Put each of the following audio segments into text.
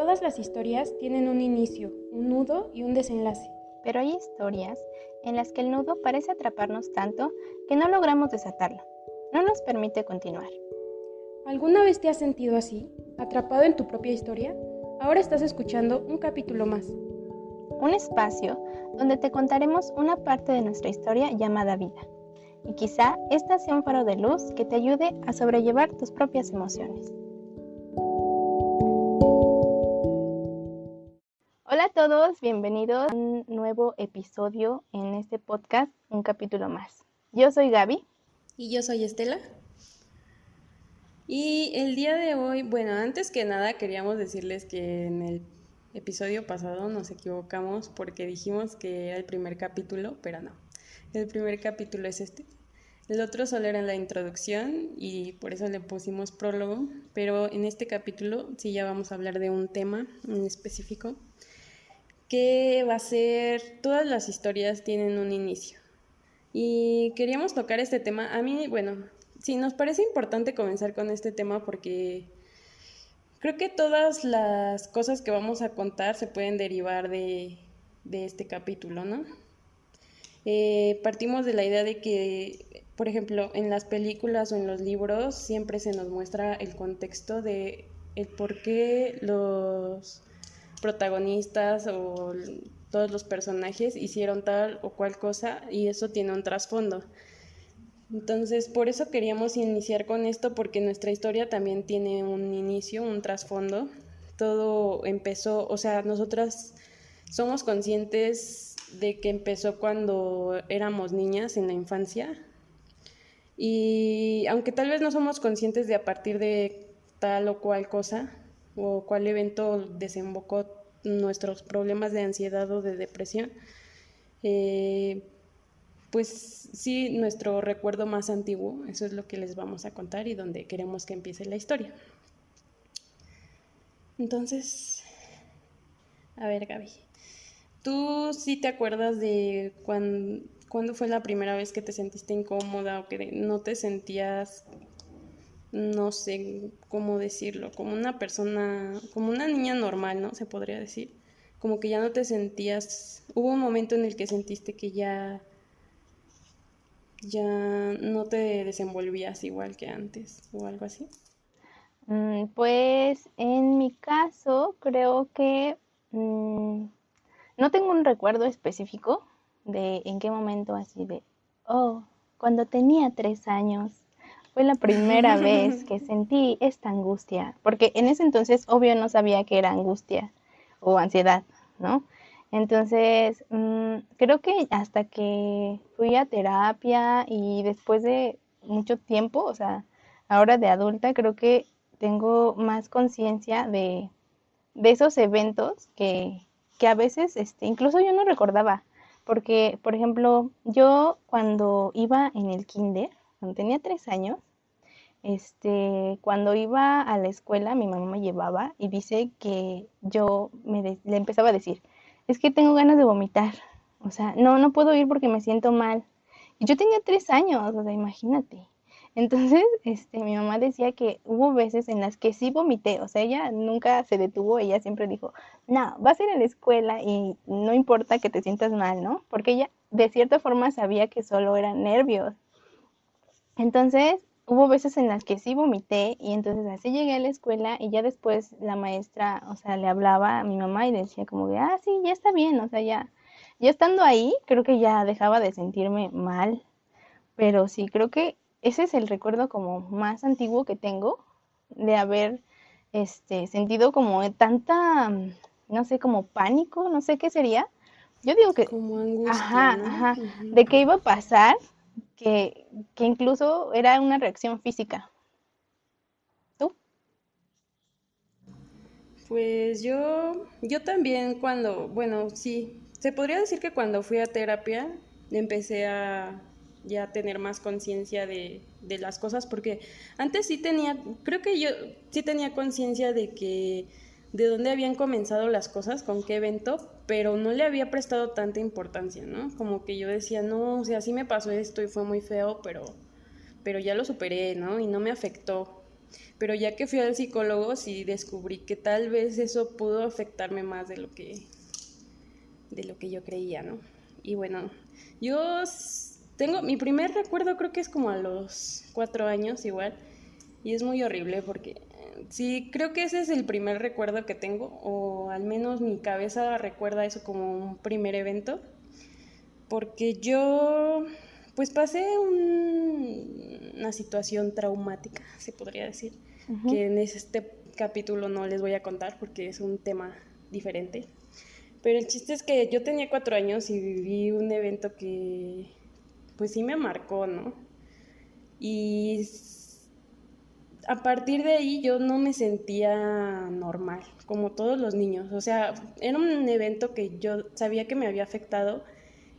Todas las historias tienen un inicio, un nudo y un desenlace. Pero hay historias en las que el nudo parece atraparnos tanto que no logramos desatarlo. No nos permite continuar. ¿Alguna vez te has sentido así, atrapado en tu propia historia? Ahora estás escuchando un capítulo más. Un espacio donde te contaremos una parte de nuestra historia llamada vida. Y quizá esta sea un faro de luz que te ayude a sobrellevar tus propias emociones. Hola a todos, bienvenidos a un nuevo episodio en este podcast, un capítulo más. Yo soy Gaby. Y yo soy Estela. Y el día de hoy, bueno, antes que nada queríamos decirles que en el episodio pasado nos equivocamos porque dijimos que era el primer capítulo, pero no. El primer capítulo es este. El otro solo era la introducción y por eso le pusimos prólogo, pero en este capítulo sí ya vamos a hablar de un tema en específico que va a ser todas las historias tienen un inicio. Y queríamos tocar este tema. A mí, bueno, sí, nos parece importante comenzar con este tema porque creo que todas las cosas que vamos a contar se pueden derivar de este capítulo, ¿no? Partimos de la idea de que, por ejemplo, en las películas o en los libros siempre se nos muestra el contexto de el por qué los protagonistas o todos los personajes hicieron tal o cual cosa y eso tiene un trasfondo. Entonces, por eso queríamos iniciar con esto porque nuestra historia también tiene un inicio, un trasfondo. Todo empezó, o sea, nosotras somos conscientes de que empezó cuando éramos niñas en la infancia y aunque tal vez no somos conscientes de a partir de tal o cual cosa o cuál evento desembocó nuestros problemas de ansiedad o de depresión, pues sí, nuestro recuerdo más antiguo, eso es lo que les vamos a contar y donde queremos que empiece la historia. Entonces, a ver, Gaby, ¿tú sí te acuerdas de cuándo fue la primera vez que te sentiste incómoda o que no te sentías, no sé cómo decirlo, como una persona, como una niña normal, ¿no? Se podría decir. Como que ya no te sentías, hubo un momento en el que sentiste que ya no te desenvolvías igual que antes o algo así. Pues en mi caso creo que no tengo un recuerdo específico de en qué momento así de, cuando tenía 3 años fue la primera vez que sentí esta angustia, porque en ese entonces obvio no sabía que era angustia o ansiedad, ¿no? Entonces, creo que hasta que fui a terapia y después de mucho tiempo, o sea, ahora de adulta, creo que tengo más conciencia de esos eventos que a veces, incluso yo no recordaba, porque, por ejemplo, yo cuando iba en el kinder, cuando tenía 3 años, cuando iba a la escuela, mi mamá me llevaba y dice que yo le empezaba a decir, es que tengo ganas de vomitar, o sea, no puedo ir porque me siento mal. Y yo tenía 3 años, o sea, imagínate. Entonces, mi mamá decía que hubo veces en las que sí vomité, o sea, ella nunca se detuvo, ella siempre dijo, no, vas a ir a la escuela y no importa que te sientas mal, ¿no? Porque ella de cierta forma sabía que solo eran nervios. Entonces, hubo veces en las que sí vomité y entonces así llegué a la escuela y ya después la maestra, o sea, le hablaba a mi mamá y decía como de, sí, ya está bien, o sea, ya estando ahí, creo que ya dejaba de sentirme mal, pero sí, creo que ese es el recuerdo como más antiguo que tengo de haber, sentido como tanta, no sé, como pánico, no sé qué sería. Yo digo que, Como angustia, ajá, ¿no? ajá, Uh-huh. de qué iba a pasar, que incluso era una reacción física. ¿Tú? Pues yo también cuando, bueno, sí, se podría decir que cuando fui a terapia empecé a ya tener más conciencia de las cosas, porque antes sí tenía, creo que yo sí tenía conciencia de que de dónde habían comenzado las cosas, con qué evento, pero no le había prestado tanta importancia, ¿no? Como que yo decía, no, o sea, sí me pasó esto y fue muy feo, pero ya lo superé, ¿no? Y no me afectó. Pero ya que fui al psicólogo, sí descubrí que tal vez eso pudo afectarme más de lo que yo creía, ¿no? Y bueno, tengo mi primer recuerdo, creo que es como a los 4 años igual, y es muy horrible porque sí, creo que ese es el primer recuerdo que tengo, o al menos mi cabeza recuerda eso como un primer evento, porque yo pues pasé una situación traumática, se podría decir, Ujú. que en este capítulo no les voy a contar porque es un tema diferente. Pero el chiste es que yo tenía 4 años y viví un evento que pues sí me marcó, ¿no? Y a partir de ahí yo no me sentía normal, como todos los niños. O sea, era un evento que yo sabía que me había afectado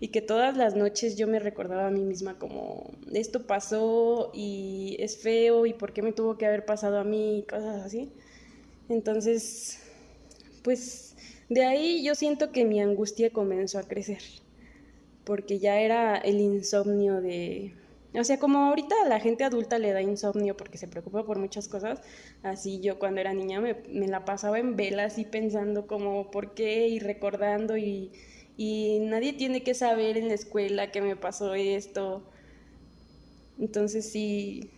y que todas las noches yo me recordaba a mí misma como esto pasó y es feo y por qué me tuvo que haber pasado a mí, cosas así. Entonces, pues de ahí yo siento que mi angustia comenzó a crecer, porque ya era el insomnio de... O sea, como ahorita a la gente adulta le da insomnio porque se preocupa por muchas cosas, así yo cuando era niña me la pasaba en vela así pensando como por qué y recordando y nadie tiene que saber en la escuela que me pasó esto. Entonces sí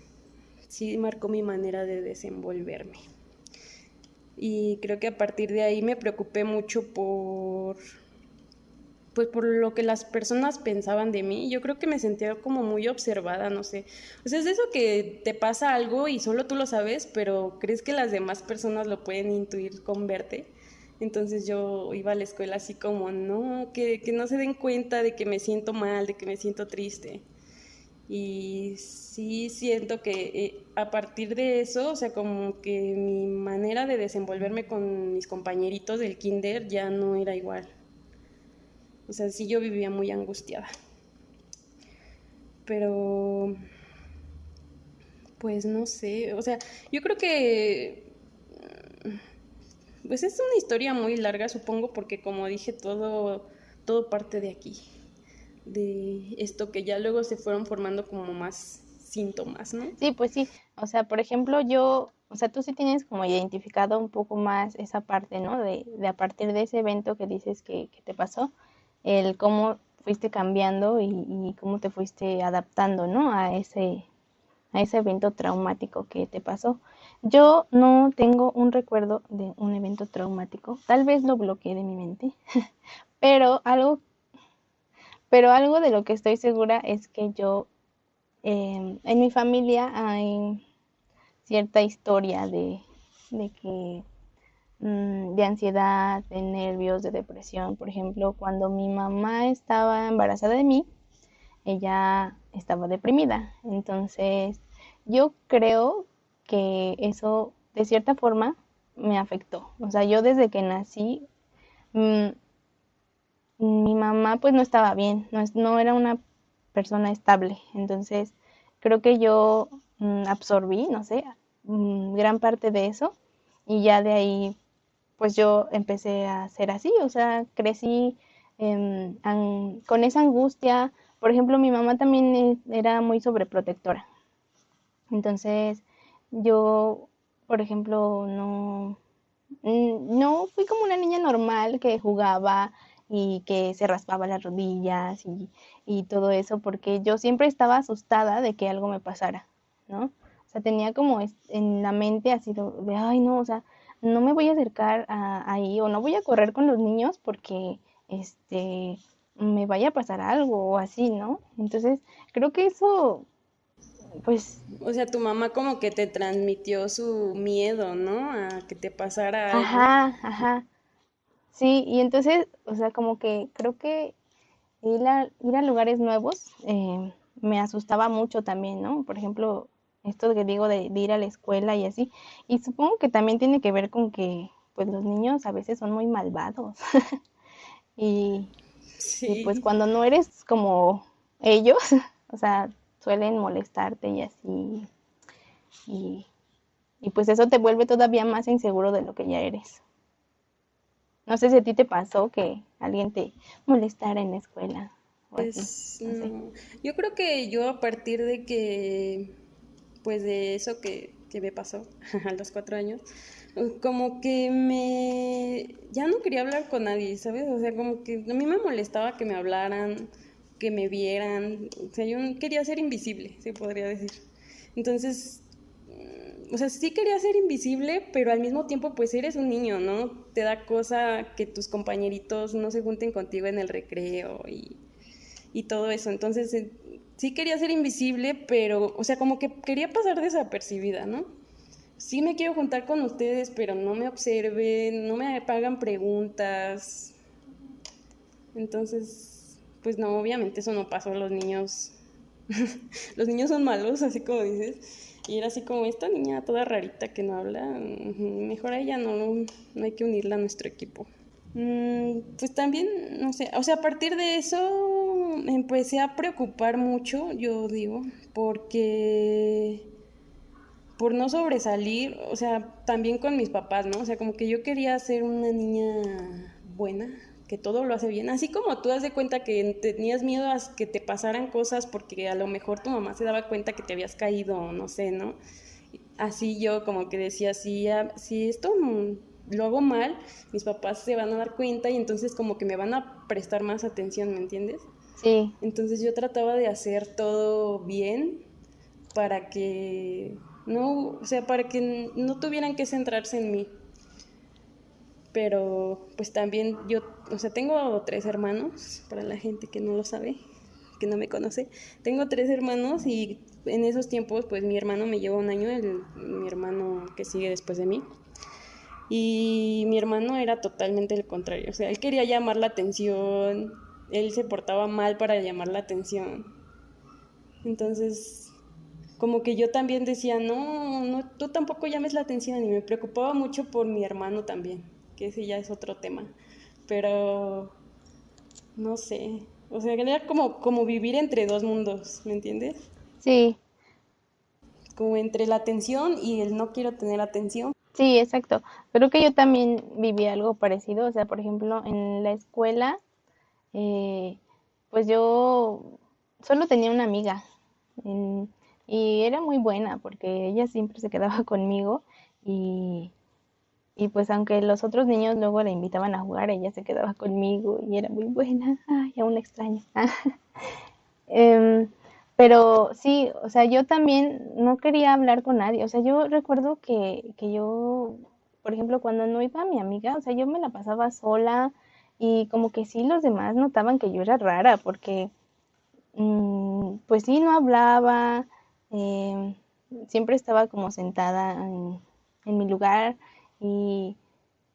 marcó mi manera de desenvolverme. Y creo que a partir de ahí me preocupé mucho pues por lo que las personas pensaban de mí. Yo creo que me sentía como muy observada, no sé. O sea, es de eso que te pasa algo y solo tú lo sabes, pero crees que las demás personas lo pueden intuir con verte. Entonces yo iba a la escuela así como, no, que no se den cuenta de que me siento mal, de que me siento triste. Y sí siento que a partir de eso, o sea, como que mi manera de desenvolverme con mis compañeritos del kinder ya no era igual. O sea, sí yo vivía muy angustiada. Pero, pues no sé, o sea, yo creo que, pues es una historia muy larga, supongo, porque como dije, todo parte de aquí, de esto que ya luego se fueron formando como más síntomas, ¿no? Sí, pues sí. O sea, por ejemplo, yo, o sea, tú sí tienes como identificado un poco más esa parte, ¿no? De a partir de ese evento que dices que te pasó, el cómo fuiste cambiando y cómo te fuiste adaptando, ¿no? A ese evento traumático que te pasó. Yo no tengo un recuerdo de un evento traumático, tal vez lo bloqueé de mi mente, pero algo, pero algo de lo que estoy segura es que yo, en mi familia hay cierta historia de que de ansiedad, de nervios, de depresión. Por ejemplo, cuando mi mamá estaba embarazada de mí, ella estaba deprimida. Entonces, yo creo que eso, de cierta forma, me afectó. O sea, yo desde que nací, mmm, mi mamá pues no estaba bien, no era una persona estable. Entonces, creo que yo absorbí, no sé, gran parte de eso y ya de ahí pues yo empecé a ser así, o sea, crecí con esa angustia. Por ejemplo, mi mamá también era muy sobreprotectora. Entonces, yo, por ejemplo, no fui como una niña normal que jugaba y que se raspaba las rodillas y todo eso, porque yo siempre estaba asustada de que algo me pasara, ¿no? O sea, tenía como en la mente así de, ay, no, o sea, no me voy a acercar ahí o no voy a correr con los niños porque, me vaya a pasar algo o así, ¿no? Entonces, creo que eso, pues, O sea, tu mamá como que te transmitió su miedo, ¿no? A que te pasara algo. ajá, ajá, sí, y entonces, o sea, como que creo que ir a lugares nuevos me asustaba mucho también, ¿no? Por ejemplo, esto que digo de ir a la escuela y así. Y supongo que también tiene que ver con que, pues, los niños a veces son muy malvados. Y, y pues Sí. cuando no eres como ellos, o sea, suelen molestarte y así. Y, y pues eso te vuelve todavía más inseguro de lo que ya eres. No sé si a ti te pasó que alguien te molestara en la escuela o así, Pues no sé. no. Yo creo que yo a partir de que, pues de eso que me pasó a los 4 años, como que ya no quería hablar con nadie, ¿sabes? O sea, como que a mí me molestaba que me hablaran, que me vieran, o sea, yo quería ser invisible, se podría decir. Entonces, o sea, sí quería ser invisible, pero al mismo tiempo pues eres un niño, ¿no? Te da cosa que tus compañeritos no se junten contigo en el recreo y todo eso. Entonces, sí quería ser invisible, pero, o sea, como que quería pasar desapercibida, ¿no? Sí me quiero juntar con ustedes, pero no me observen, no me hagan preguntas. Entonces, pues no, obviamente eso no pasó. Los niños son malos, así como dices. Y era así como esta niña toda rarita que no habla, mejor a ella no hay que unirla a nuestro equipo. Pues también, no sé, o sea, a partir de eso me empecé a preocupar mucho, yo digo, porque por no sobresalir, o sea, también con mis papás, ¿no? O sea, como que yo quería ser una niña buena, que todo lo hace bien. Así como tú das de cuenta que tenías miedo a que te pasaran cosas porque a lo mejor tu mamá se daba cuenta que te habías caído, no sé, ¿no? Así yo como que decía, si esto lo hago mal, mis papás se van a dar cuenta y entonces como que me van a prestar más atención, ¿me entiendes? Sí, Entonces yo trataba de hacer todo bien para que no, o sea, para que no tuvieran que centrarse en mí. Pero pues también yo, o sea, tengo 3 hermanos, para la gente que no lo sabe, que no me conoce. Tengo 3 hermanos y en esos tiempos pues mi hermano me lleva un año, mi hermano que sigue después de mí. Y mi hermano era totalmente el contrario, o sea, él quería llamar la atención, él se portaba mal para llamar la atención. Entonces, como que yo también decía, no, no, tú tampoco llames la atención y me preocupaba mucho por mi hermano también, que ese ya es otro tema, pero no sé, o sea, era como vivir entre dos mundos, ¿me entiendes? sí, Como entre la atención y el no quiero tener atención. sí, exacto. Creo que yo también viví algo parecido, o sea, por ejemplo, en la escuela, eh, pues yo solo tenía una amiga en- y era muy buena porque ella siempre se quedaba conmigo y, y pues aunque los otros niños luego la invitaban a jugar, ella se quedaba conmigo y era muy buena. Ay, aún la extraño. Em, pero sí, o sea, yo también no quería hablar con nadie. O sea, yo recuerdo que yo, por ejemplo, cuando no iba mi amiga, o sea, yo me la pasaba sola y como que sí los demás notaban que yo era rara porque pues sí, no hablaba, em, siempre estaba como sentada en mi lugar y,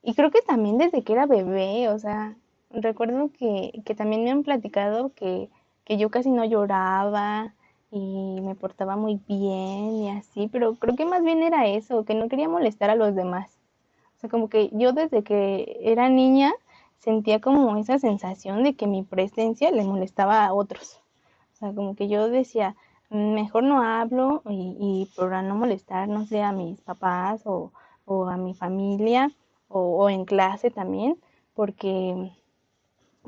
y creo que también desde que era bebé, o sea, recuerdo que también me han platicado que yo casi no lloraba y me portaba muy bien y así, pero creo que más bien era eso, que no quería molestar a los demás. O sea, como que yo desde que era niña sentía como esa sensación de que mi presencia le molestaba a otros. O sea, como que yo decía, mejor no hablo y para no molestar, no sé, a mis papás o a mi familia o en clase también, porque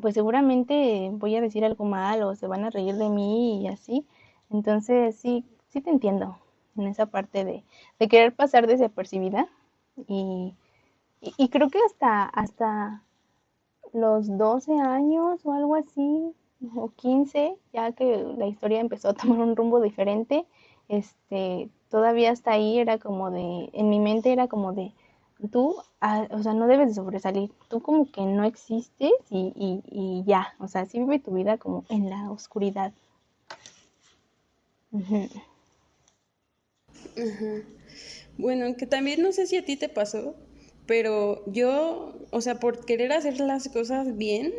pues seguramente voy a decir algo mal o se van a reír de mí y así. Entonces sí, sí te entiendo en esa parte de querer pasar desapercibida y, y creo que hasta los 12 años o algo así, o 15 ya que la historia empezó a tomar un rumbo diferente, todavía hasta ahí era como de, en mi mente era como de, tú, o sea, no debes de sobresalir, tú como que no existes y ya, o sea, sí vive tu vida como en la oscuridad. Ujú. Bueno, que también no sé si a ti te pasó, pero yo, o sea, por querer hacer las cosas bien,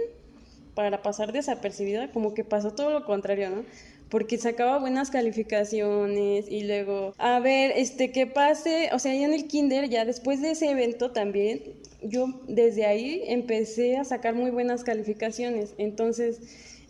para pasar desapercibida, como que pasó todo lo contrario, ¿no? Porque sacaba buenas calificaciones y luego, a ver, que pase, o sea, ya en el kinder, ya después de ese evento también, yo desde ahí empecé a sacar muy buenas calificaciones, entonces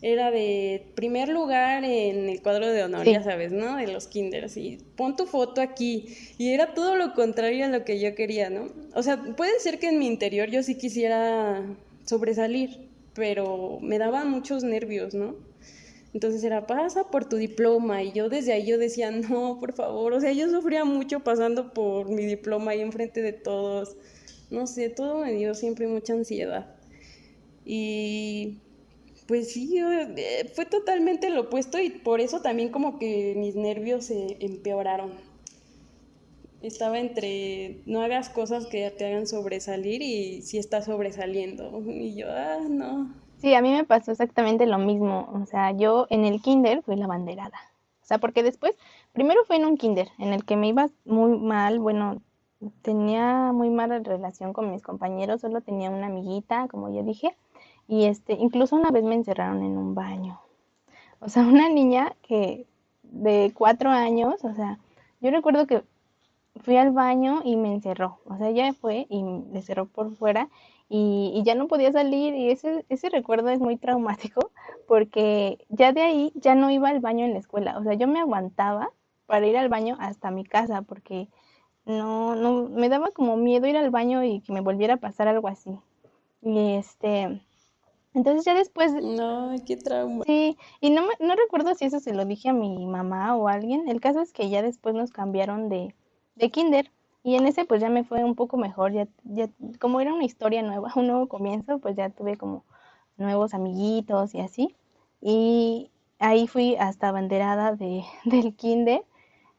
era de primer lugar en el cuadro de honor, ya Sí, sabes, ¿no? De los kinders y pon tu foto aquí. Y era todo lo contrario a lo que yo quería, ¿no? O sea, puede ser que en mi interior yo sí quisiera sobresalir, pero me daba muchos nervios, ¿no? Entonces era, pasa por tu diploma. Y yo desde ahí yo decía, no, por favor. O sea, yo sufría mucho pasando por mi diploma ahí enfrente de todos. No sé, todo me dio siempre mucha ansiedad. Y pues sí, fue totalmente lo opuesto y por eso también como que mis nervios se empeoraron. Estaba entre no hagas cosas que te hagan sobresalir y si estás sobresaliendo. Y yo, no. Sí, a mí me pasó exactamente lo mismo. O sea, yo en el kinder fui la abanderada. O sea, porque después, primero fue en un kinder en el que me iba muy mal. Bueno, tenía muy mala relación con mis compañeros, solo tenía una amiguita, como ya dije. Y incluso una vez me encerraron en un baño. O sea, una niña que de 4 años, o sea, yo recuerdo que fui al baño y me encerró. O sea, ella fue y me cerró por fuera y ya no podía salir. Y ese recuerdo es muy traumático porque ya de ahí ya no iba al baño en la escuela. O sea, yo me aguantaba para ir al baño hasta mi casa porque no, me daba como miedo ir al baño y que me volviera a pasar algo así. Y entonces ya después, No, qué trauma. sí, y no recuerdo si eso se lo dije a mi mamá o a alguien. El caso es que ya después nos cambiaron de kinder. Y en ese pues ya me fue un poco mejor, ya como era una historia nueva, un nuevo comienzo, pues ya tuve como nuevos amiguitos y así. Y ahí fui hasta abanderada del kinder,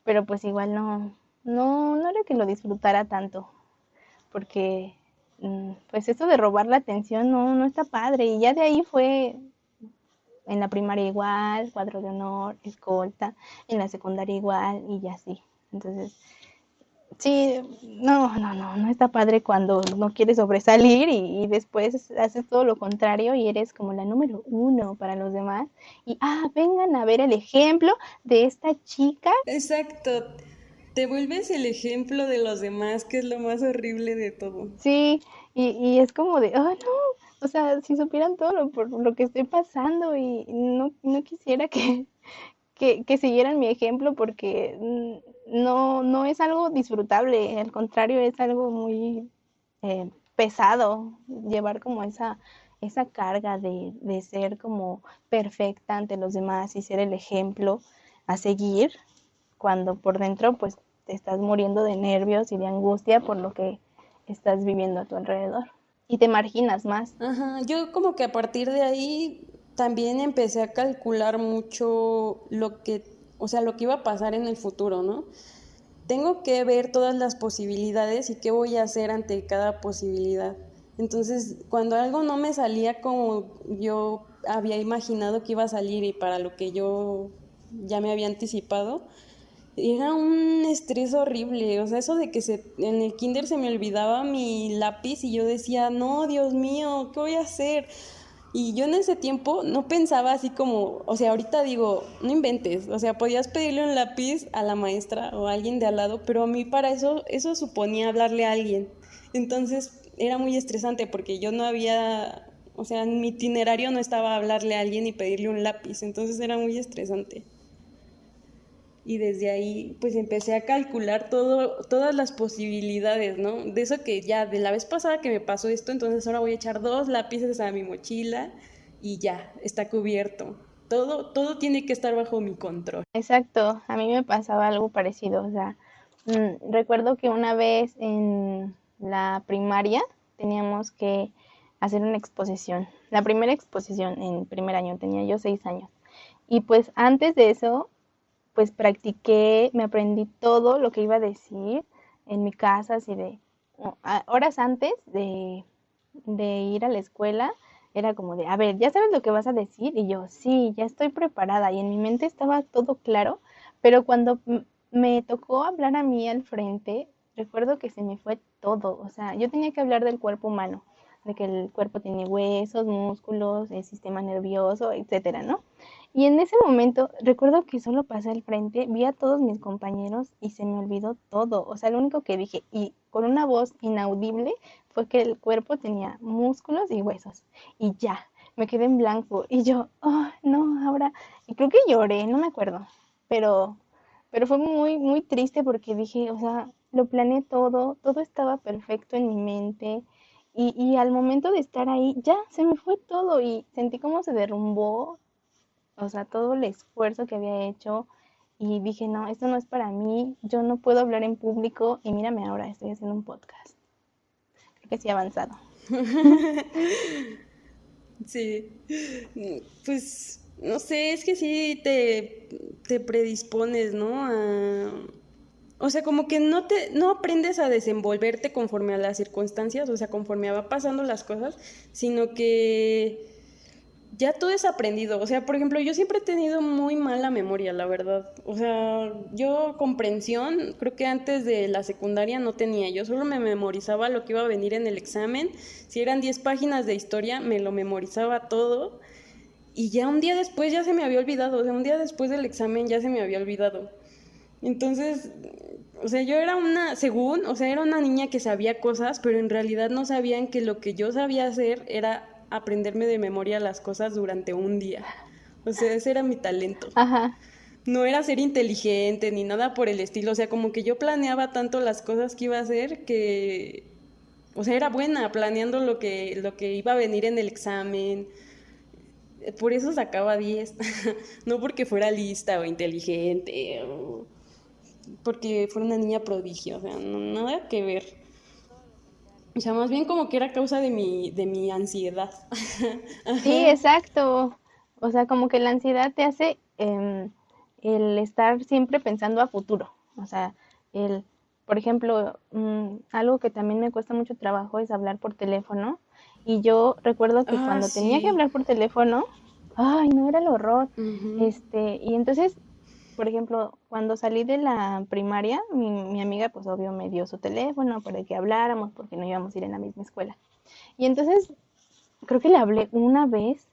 pero pues igual no era que lo disfrutara tanto, porque pues eso de robar la atención no está padre. Y ya de ahí fue en la primaria igual, cuadro de honor, escolta, en la secundaria igual y ya así. Entonces, sí, no está padre cuando no quieres sobresalir y después haces todo lo contrario y eres como la número uno para los demás. Y, vengan a ver el ejemplo de esta chica. Exacto. Te vuelves el ejemplo de los demás, que es lo más horrible de todo. Sí, y es como de, no, o sea, si supieran todo por lo que estoy pasando y no quisiera que siguieran mi ejemplo porque no es algo disfrutable, al contrario, es algo muy pesado llevar como esa carga de ser como perfecta ante los demás y ser el ejemplo a seguir, cuando por dentro pues te estás muriendo de nervios y de angustia por lo que estás viviendo a tu alrededor y te marginas más. Ajá, yo como que a partir de ahí también empecé a calcular mucho lo que, o sea, lo que iba a pasar en el futuro, ¿no? Tengo que ver todas las posibilidades y qué voy a hacer ante cada posibilidad. Entonces, cuando algo no me salía como yo había imaginado que iba a salir y para lo que yo ya me había anticipado, era un estrés horrible. O sea, eso de que en el kinder se me olvidaba mi lápiz y yo decía, no, Dios mío, ¿qué voy a hacer? Y yo en ese tiempo no pensaba así como, o sea, ahorita digo, no inventes, o sea, podías pedirle un lápiz a la maestra o a alguien de al lado, pero a mí para eso suponía hablarle a alguien. Entonces era muy estresante porque yo no había, o sea, en mi itinerario no estaba hablarle a alguien y pedirle un lápiz, entonces era muy estresante. Y desde ahí pues empecé a calcular todas las posibilidades, ¿no? De eso que ya de la vez pasada que me pasó esto, entonces ahora voy a echar 2 lápices a mi mochila y ya, está cubierto. Todo tiene que estar bajo mi control. Exacto, a mí me pasaba algo parecido, o sea, recuerdo que una vez en la primaria teníamos que hacer una exposición, la primera exposición en primer año, tenía yo 6 años, y pues antes de eso, pues practiqué, me aprendí todo lo que iba a decir en mi casa, así de horas antes de ir a la escuela, era como de, a ver, ¿ya sabes lo que vas a decir? Y yo, sí, ya estoy preparada. Y en mi mente estaba todo claro, pero cuando me tocó hablar a mí al frente, recuerdo que se me fue todo. O sea, yo tenía que hablar del cuerpo humano, de que el cuerpo tiene huesos, músculos, el sistema nervioso, etcétera, ¿no? Y en ese momento recuerdo que solo pasé al frente, vi a todos mis compañeros y se me olvidó todo. O sea, lo único que dije, y con una voz inaudible, fue que el cuerpo tenía músculos y huesos. Y ya, me quedé en blanco. Y yo, no, ahora. Y creo que lloré, no me acuerdo. Pero, pero fue muy, muy triste porque dije, o sea, lo planeé todo estaba perfecto en mi mente. Y al momento de estar ahí, ya se me fue todo y sentí como se derrumbó o sea, todo el esfuerzo que había hecho y dije, no, esto no es para mí, yo no puedo hablar en público y mírame ahora, estoy haciendo un podcast. Creo que sí he avanzado. Sí, pues no sé, es que sí te predispones, ¿no? O sea, como que no aprendes a desenvolverte conforme a las circunstancias, o sea, conforme va pasando las cosas, sino que ya todo es aprendido. O sea, por ejemplo, yo siempre he tenido muy mala memoria, la verdad. O sea, yo comprensión, creo que antes de la secundaria no tenía. Yo solo me memorizaba lo que iba a venir en el examen. Si eran 10 páginas de historia, me lo memorizaba todo. Y ya un día después ya se me había olvidado. O sea, un día después del examen ya se me había olvidado. Entonces, o sea, yo era según, o sea, era una niña que sabía cosas, pero en realidad no sabían que lo que yo sabía hacer era aprenderme de memoria las cosas durante un día. O sea, ese era mi talento. Ajá. No era ser inteligente ni nada por el estilo, o sea, como que yo planeaba tanto las cosas que iba a hacer que, o sea, era buena planeando lo que iba a venir en el examen. Por eso sacaba 10, no porque fuera lista o inteligente o porque fuera una niña prodigio, o sea, nada que ver. O sea, más bien como que era causa de mi ansiedad. Sí, Ajá. exacto. O sea, como que la ansiedad te hace el estar siempre pensando a futuro. O sea, el, por ejemplo, algo que también me cuesta mucho trabajo es hablar por teléfono. Y yo recuerdo que Ah, cuando tenía que sí. hablar por teléfono, ay, no era el horror. Ujú. Y entonces, por ejemplo, cuando salí de la primaria, mi amiga, pues obvio, me dio su teléfono para que habláramos, porque no íbamos a ir en la misma escuela. Y entonces creo que le hablé una vez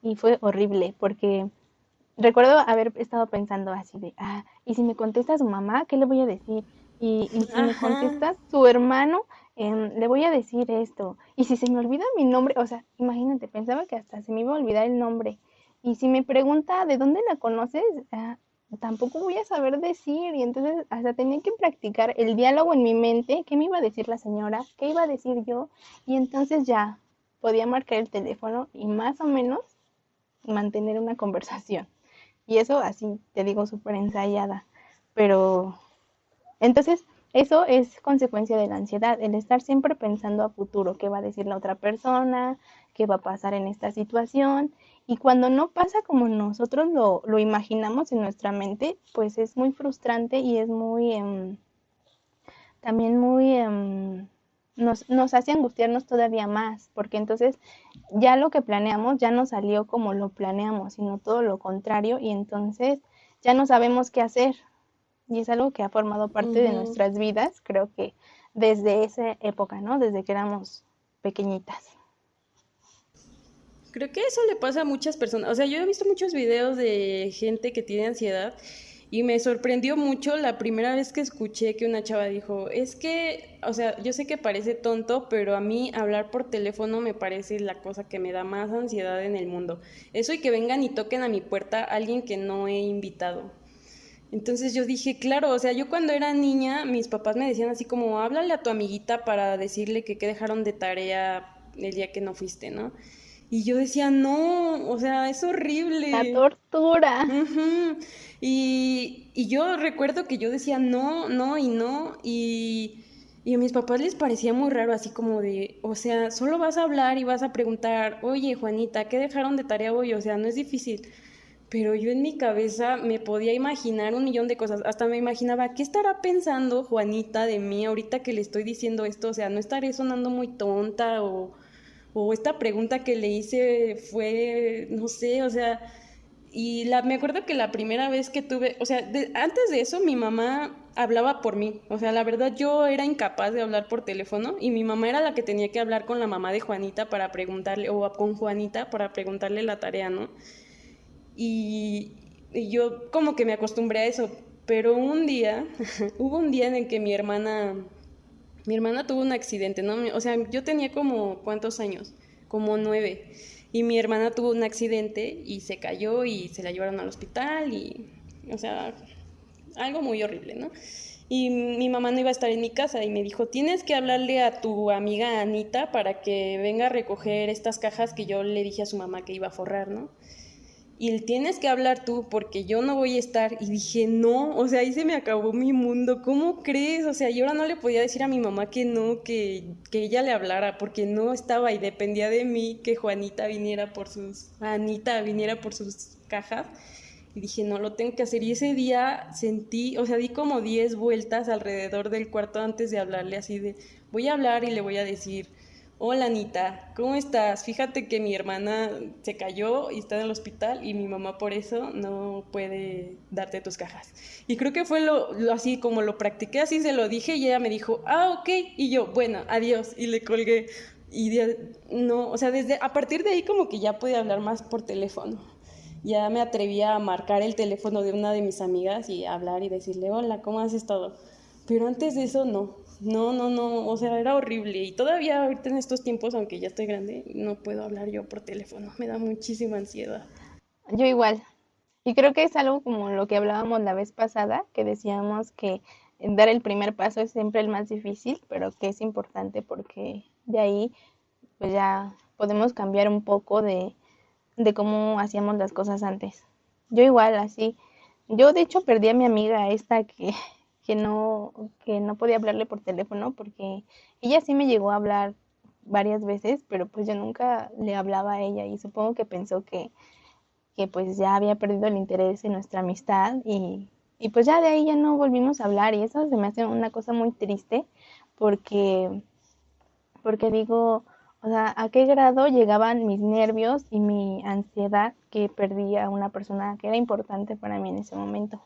y fue horrible porque recuerdo haber estado pensando así de, ¿y si me contesta su mamá, qué le voy a decir? Y si me Ajá. contesta su hermano, le voy a decir esto. Y si se me olvida mi nombre, o sea, imagínate, pensaba que hasta se me iba a olvidar el nombre. Y si me pregunta de dónde la conoces, tampoco voy a saber decir. Y entonces hasta tenía que practicar el diálogo en mi mente, qué me iba a decir la señora, qué iba a decir yo. Y entonces ya podía marcar el teléfono y más o menos mantener una conversación. Y eso así, te digo, súper ensayada. Pero entonces, eso es consecuencia de la ansiedad, el estar siempre pensando a futuro, qué va a decir la otra persona, qué va a pasar en esta situación. Y cuando no pasa como nosotros lo imaginamos en nuestra mente, pues es muy frustrante y es muy, también muy, nos hace angustiarnos todavía más, porque entonces ya lo que planeamos ya no salió como lo planeamos, sino todo lo contrario, y entonces ya no sabemos qué hacer. Y es algo que ha formado parte de Ujú. nuestras vidas, creo que desde esa época, ¿no? Desde que éramos pequeñitas. Creo que eso le pasa a muchas personas. O sea, yo he visto muchos videos de gente que tiene ansiedad y me sorprendió mucho la primera vez que escuché que una chava dijo, es que, o sea, yo sé que parece tonto, pero a mí hablar por teléfono me parece la cosa que me da más ansiedad en el mundo. Eso y que vengan y toquen a mi puerta alguien que no he invitado. Entonces yo dije, claro, o sea, yo cuando era niña, mis papás me decían así como, háblale a tu amiguita para decirle que dejaron de tarea el día que no fuiste, ¿no? Y yo decía, no, o sea, es La horrible. tortura. Ujú. Y yo recuerdo que yo decía no, no y no, y a mis papás les parecía muy raro, así como de, o sea, solo vas a hablar y vas a preguntar, oye, Juanita, ¿qué dejaron de tarea hoy? O sea, no es difícil. Pero yo en mi cabeza me podía imaginar un millón de cosas. Hasta me imaginaba, ¿qué estará pensando Juanita de mí ahorita que le estoy diciendo esto? O sea, ¿no estaré sonando muy tonta? O esta pregunta que le hice fue, no sé, o sea, me acuerdo que la primera vez que tuve, o sea, antes de eso mi mamá hablaba por mí, o sea, la verdad yo era incapaz de hablar por teléfono y mi mamá era la que tenía que hablar con la mamá de Juanita para preguntarle, o con Juanita para preguntarle la tarea, ¿no? Y, y yo como que me acostumbré a eso, pero un día, hubo un día en el que mi hermana tuvo un accidente, ¿no? O sea, yo tenía como, ¿cuántos años? Como 9. Y mi hermana tuvo un accidente y se cayó y se la llevaron al hospital y, o sea, algo muy horrible, ¿no? Y mi mamá no iba a estar en mi casa y me dijo, tienes que hablarle a tu amiga Anita para que venga a recoger estas cajas que yo le dije a su mamá que iba a forrar, ¿no? y tienes que hablar tú porque yo no voy a estar. Y dije, no, o sea, ahí se me acabó mi mundo, ¿cómo crees? O sea, yo ahora no le podía decir a mi mamá que no, que ella le hablara, porque no estaba y dependía de mí que Anita viniera por sus cajas. Y dije, no, lo tengo que hacer. Y ese día sentí, o sea, di como 10 vueltas alrededor del cuarto antes de hablarle así de, voy a hablar y le voy a decir, hola Anita, ¿cómo estás? Fíjate que mi hermana se cayó y está en el hospital y mi mamá por eso no puede darte tus cajas. Y creo que fue así como lo practiqué, así se lo dije y ella me dijo, ah, ok. Y yo, bueno, adiós. Y le colgué. No, o sea, a partir de ahí como que ya pude hablar más por teléfono. Ya me atrevía a marcar el teléfono de una de mis amigas y hablar y decirle, hola, ¿cómo has estado? Pero antes de eso no, o sea, era horrible. Y todavía ahorita en estos tiempos, aunque ya estoy grande, no puedo hablar yo por teléfono, me da muchísima ansiedad. Yo igual. Y creo que es algo como lo que hablábamos la vez pasada, que decíamos que dar el primer paso es siempre el más difícil, pero que es importante porque de ahí pues ya podemos cambiar un poco de cómo hacíamos las cosas antes. Yo igual, así. Yo de hecho perdí a mi amiga esta que no podía hablarle por teléfono porque ella sí me llegó a hablar varias veces, pero pues yo nunca le hablaba a ella y supongo que pensó que pues ya había perdido el interés en nuestra amistad y pues ya de ahí ya no volvimos a hablar y eso se me hace una cosa muy triste porque, porque digo, o sea, ¿a qué grado llegaban mis nervios y mi ansiedad que perdí a una persona que era importante para mí en ese momento?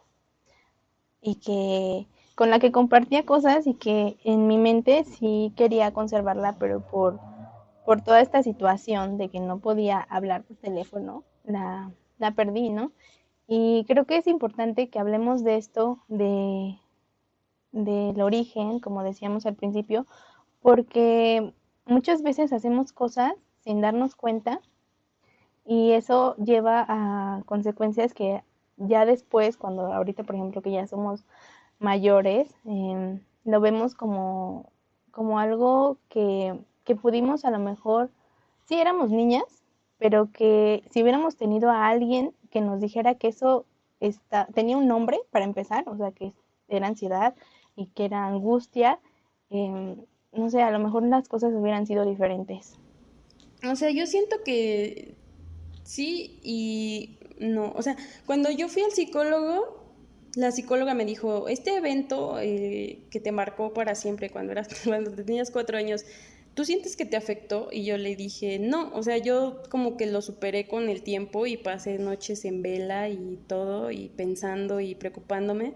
Y que con la que compartía cosas y que en mi mente sí quería conservarla, pero por toda esta situación de que no podía hablar por teléfono, la perdí, ¿no? Y creo que es importante que hablemos de esto, del origen, como decíamos al principio, porque muchas veces hacemos cosas sin darnos cuenta y eso lleva a consecuencias que ya después, cuando ahorita, por ejemplo, que ya somos mayores, lo vemos como algo que pudimos a lo mejor, sí éramos niñas, pero que si hubiéramos tenido a alguien que nos dijera que eso tenía un nombre para empezar, o sea, que era ansiedad y que era angustia, eh, no sé, a lo mejor las cosas hubieran sido diferentes. O sea, yo siento que sí y no. O sea, cuando yo fui al psicólogo, la psicóloga me dijo, este evento que te marcó para siempre cuando tenías 4 años, ¿tú sientes que te afectó? Y yo le dije, no, o sea, yo como que lo superé con el tiempo y pasé noches en vela y todo, y pensando y preocupándome,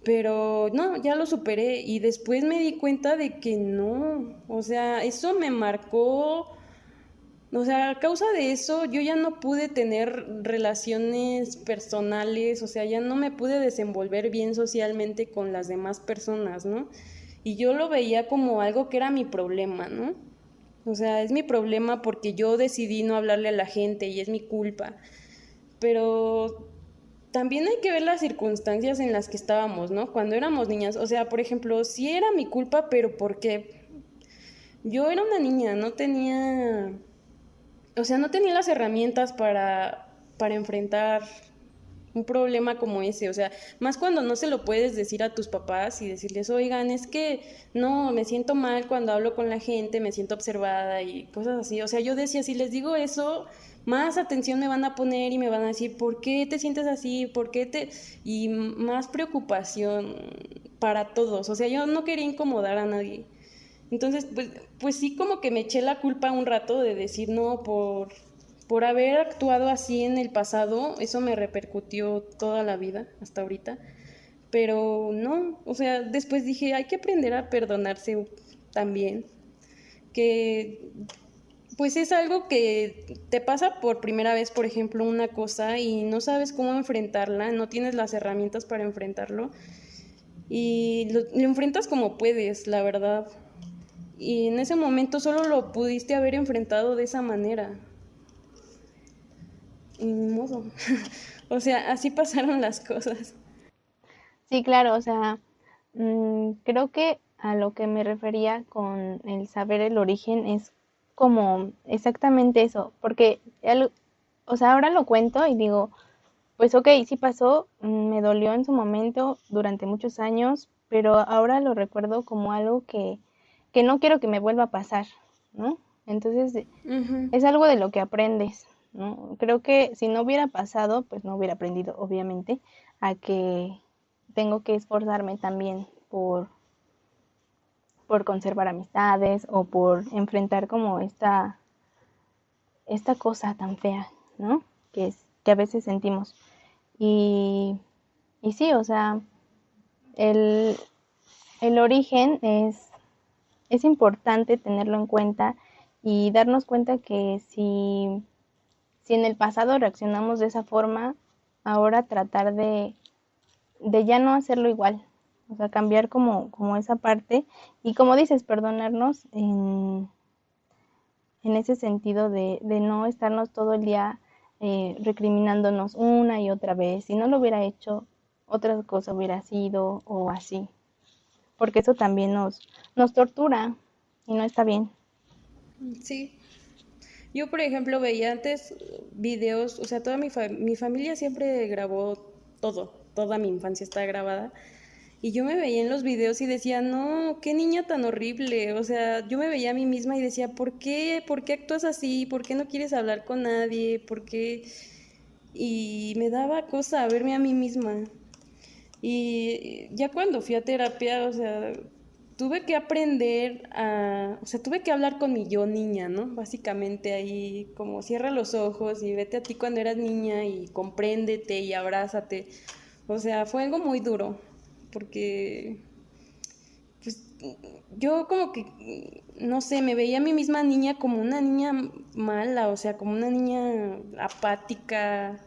pero no, ya lo superé y después me di cuenta de que no, o sea, eso me marcó, o sea, a causa de eso yo ya no pude tener relaciones personales, o sea, ya no me pude desenvolver bien socialmente con las demás personas, ¿no? Y yo lo veía como algo que era mi problema, ¿no? O sea, es mi problema porque yo decidí no hablarle a la gente y es mi culpa. Pero también hay que ver las circunstancias en las que estábamos, ¿no? Cuando éramos niñas, o sea, por ejemplo, sí era mi culpa, pero porque yo era una niña, no tenía, o sea, no tenía las herramientas para enfrentar un problema como ese, o sea, más cuando no se lo puedes decir a tus papás y decirles, oigan, es que no, me siento mal cuando hablo con la gente, me siento observada y cosas así, o sea, yo decía, si les digo eso, más atención me van a poner y me van a decir, ¿por qué te sientes así? ¿Por qué te...? Y más preocupación para todos, o sea, yo no quería incomodar a nadie. Entonces, pues sí como que me eché la culpa un rato de decir, no, por haber actuado así en el pasado, eso me repercutió toda la vida, hasta ahorita. Pero no, o sea, después dije, hay que aprender a perdonarse también, que pues es algo que te pasa por primera vez, por ejemplo, una cosa y no sabes cómo enfrentarla, no tienes las herramientas para enfrentarlo y lo enfrentas como puedes, la verdad. Y en ese momento solo lo pudiste haber enfrentado de esa manera. Y ni modo. O sea, así pasaron las cosas. Sí, claro, o sea, creo que a lo que me refería con el saber el origen es como exactamente eso, porque o sea, ahora lo cuento y digo, pues ok, sí pasó, me dolió en su momento durante muchos años, pero ahora lo recuerdo como algo que no quiero que me vuelva a pasar, ¿no? Entonces, Ujú. es algo de lo que aprendes, ¿no? Creo que si no hubiera pasado, pues no hubiera aprendido, obviamente, a que tengo que esforzarme también por conservar amistades o por enfrentar como esta cosa tan fea, ¿no? Que a veces sentimos. Y, y sí, o sea, el, el origen es importante tenerlo en cuenta y darnos cuenta que si en el pasado reaccionamos de esa forma, ahora tratar de ya no hacerlo igual, o sea, cambiar como esa parte y como dices, perdonarnos en ese sentido de no estarnos todo el día recriminándonos una y otra vez. Si no lo hubiera hecho, otra cosa hubiera sido o así, porque eso también nos tortura y no está bien. Sí. Yo, por ejemplo, veía antes videos, o sea, mi familia siempre grabó todo, toda mi infancia está grabada. Y yo me veía en los videos y decía, no, qué niña tan horrible. O sea, yo me veía a mí misma y decía, ¿por qué? ¿Por qué actúas así? ¿Por qué no quieres hablar con nadie? ¿Por qué? Y me daba cosa verme a mí misma. Y ya cuando fui a terapia, o sea, tuve que aprender o sea, tuve que hablar con mi yo niña, ¿no? Básicamente ahí como cierra los ojos y vete a ti cuando eras niña y compréndete y abrázate. O sea, fue algo muy duro, porque pues yo como que, no sé, me veía a mí misma niña como una niña mala, o sea, como una niña apática,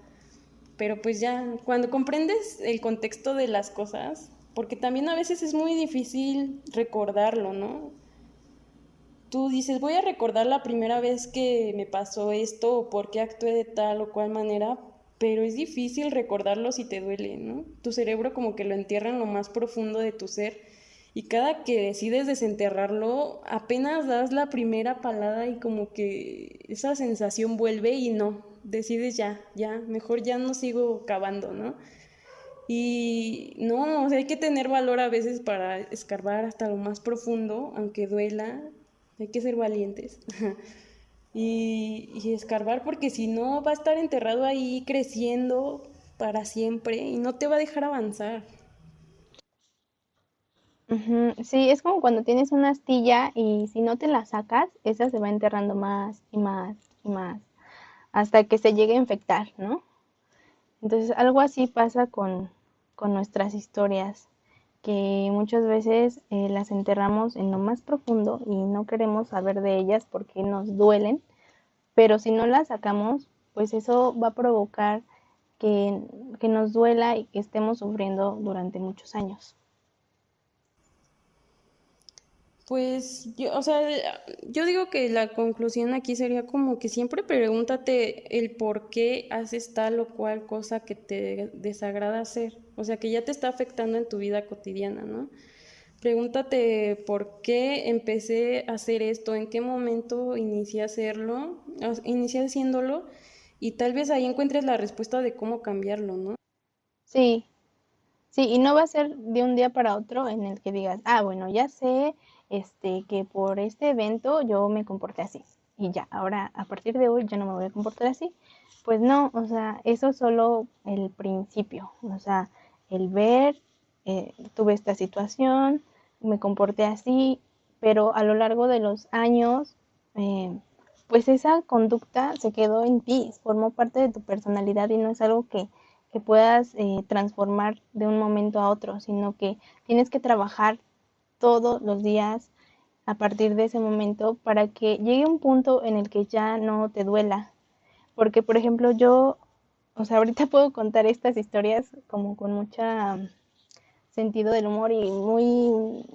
pero pues ya, cuando comprendes el contexto de las cosas, porque también a veces es muy difícil recordarlo, ¿no? Tú dices, voy a recordar la primera vez que me pasó esto o por qué actué de tal o cual manera, pero es difícil recordarlo si te duele, ¿no? Tu cerebro como que lo entierra en lo más profundo de tu ser y cada que decides desenterrarlo, apenas das la primera palada y como que esa sensación vuelve y no, decides ya, mejor ya no sigo cavando, ¿no? Y no, o sea, hay que tener valor a veces para escarbar hasta lo más profundo, aunque duela, hay que ser valientes. Y escarbar porque si no va a estar enterrado ahí creciendo para siempre y no te va a dejar avanzar. Ujú, sí, es como cuando tienes una astilla y si no te la sacas, esa se va enterrando más y más y más hasta que se llegue a infectar, ¿no? Entonces, algo así pasa con nuestras historias, que muchas veces las enterramos en lo más profundo y no queremos saber de ellas porque nos duelen, pero si no las sacamos, pues eso va a provocar que, que nos duela y que estemos sufriendo durante muchos años. Pues yo, o sea, yo digo que la conclusión aquí sería como que siempre pregúntate el por qué haces tal o cual cosa que te desagrada hacer, o sea, que ya te está afectando en tu vida cotidiana, ¿no? Pregúntate por qué empecé a hacer esto, en qué momento inicié a hacerlo, inicié haciéndolo y tal vez ahí encuentres la respuesta de cómo cambiarlo, ¿no? Sí, sí, y no va a ser de un día para otro en el que digas, ah, bueno, ya sé, que por este evento yo me comporté así. Y ya, ahora a partir de hoy yo no me voy a comportar así. Pues no, o sea, eso es solo el principio. O sea, el ver, tuve esta situación, me comporté así, pero a lo largo de los años, eh, pues esa conducta se quedó en ti, formó parte de tu personalidad y no es algo que puedas transformar de un momento a otro, sino que tienes que trabajar todos los días a partir de ese momento para que llegue un punto en el que ya no te duela. Porque, por ejemplo, yo, o sea, ahorita puedo contar estas historias como con mucha sentido del humor y muy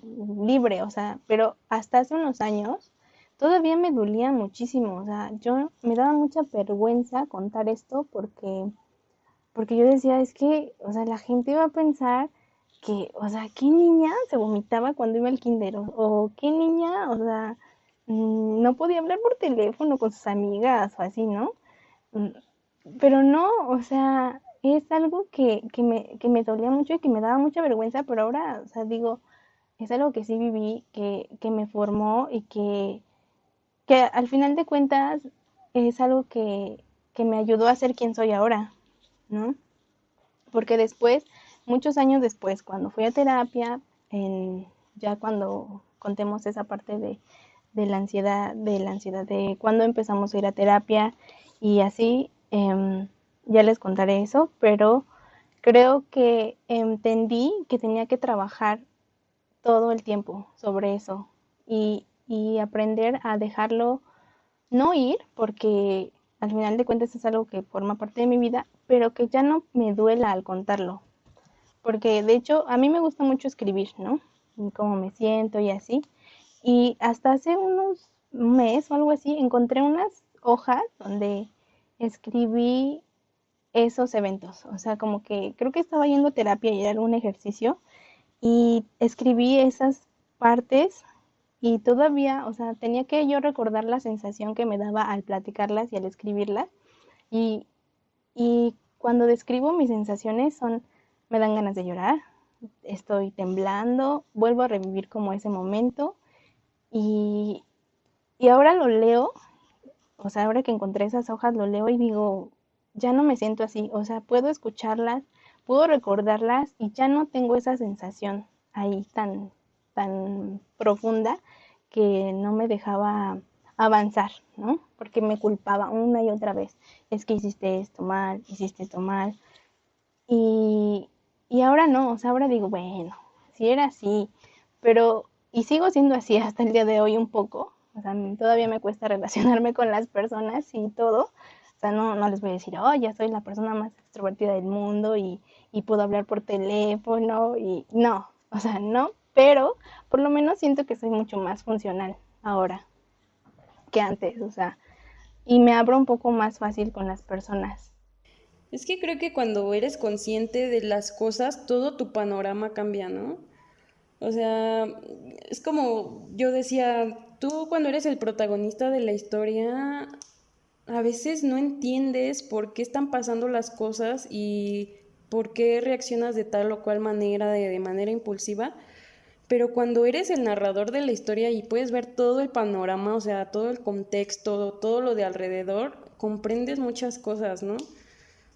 libre, o sea, pero hasta hace unos años todavía me dolía muchísimo, o sea, yo me daba mucha vergüenza contar esto porque yo decía, es que, o sea, la gente va a pensar que, o sea, ¿qué niña se vomitaba cuando iba al kinder? O qué niña, o sea, no podía hablar por teléfono con sus amigas o así, ¿no? pero no, o sea, es algo que me dolía mucho y que me daba mucha vergüenza, pero ahora, o sea, digo, es algo que sí viví, que me formó y que al final de cuentas es algo que me ayudó a ser quien soy ahora, ¿no? Porque después, muchos años después, cuando fui a terapia, ya cuando contemos esa parte de la ansiedad de cuando empezamos a ir a terapia y así, ya les contaré eso, pero creo que entendí que tenía que trabajar todo el tiempo sobre eso y aprender a dejarlo no ir, porque al final de cuentas es algo que forma parte de mi vida, pero que ya no me duela al contarlo. Porque de hecho a mí me gusta mucho escribir, ¿no? Y cómo me siento y así. Y hasta hace unos meses o algo así encontré unas hojas donde escribí esos eventos. O sea, como que creo que estaba yendo a terapia y era algún ejercicio y escribí esas partes y todavía, o sea, tenía que yo recordar la sensación que me daba al platicarlas y al escribirlas. Y, y cuando describo mis sensaciones son, me dan ganas de llorar, estoy temblando, vuelvo a revivir como ese momento y, y ahora lo leo, o sea, ahora que encontré esas hojas lo leo y digo, ya no me siento así, o sea, puedo escucharlas, puedo recordarlas y ya no tengo esa sensación ahí tan profunda que no me dejaba avanzar, ¿no? Porque me culpaba una y otra vez, es que hiciste esto mal, y, y ahora no, o sea, ahora digo, bueno, si era así, pero, y sigo siendo así hasta el día de hoy un poco, o sea, todavía me cuesta relacionarme con las personas y todo, o sea, no les voy a decir, oh, ya soy la persona más extrovertida del mundo y puedo hablar por teléfono y no, o sea, no, pero por lo menos siento que soy mucho más funcional ahora que antes, o sea, y me abro un poco más fácil con las personas. Es que creo que cuando eres consciente de las cosas, todo tu panorama cambia, ¿no? O sea, es como yo decía, tú cuando eres el protagonista de la historia, a veces no entiendes por qué están pasando las cosas y por qué reaccionas de tal o cual manera, de manera impulsiva. Pero cuando eres el narrador de la historia y puedes ver todo el panorama, o sea, todo el contexto, todo lo de alrededor, comprendes muchas cosas, ¿no?